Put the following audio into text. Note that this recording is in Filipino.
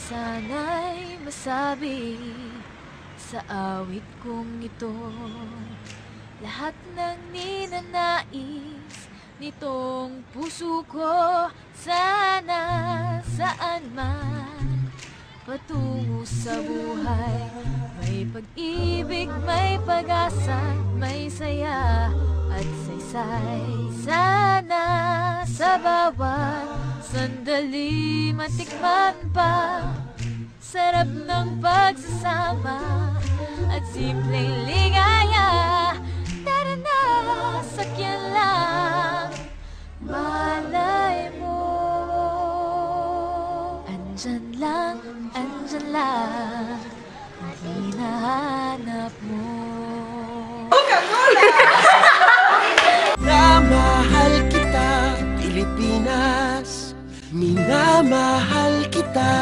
sana'y masabi sa awit kong ito, lahat ng ninanais nitong puso ko. Sana saan man patungo sa buhay, may pag-ibig, may pag-asa, may saya at saysay. Sana sa bawat sandali matikman pa sarap ng pagsasama at simpleng ligaya. Tara na, sakyan lang, malay mo. Andyan lang ang hinahanap mo. Minamahal kita, Pilipinas. Minamahal kita.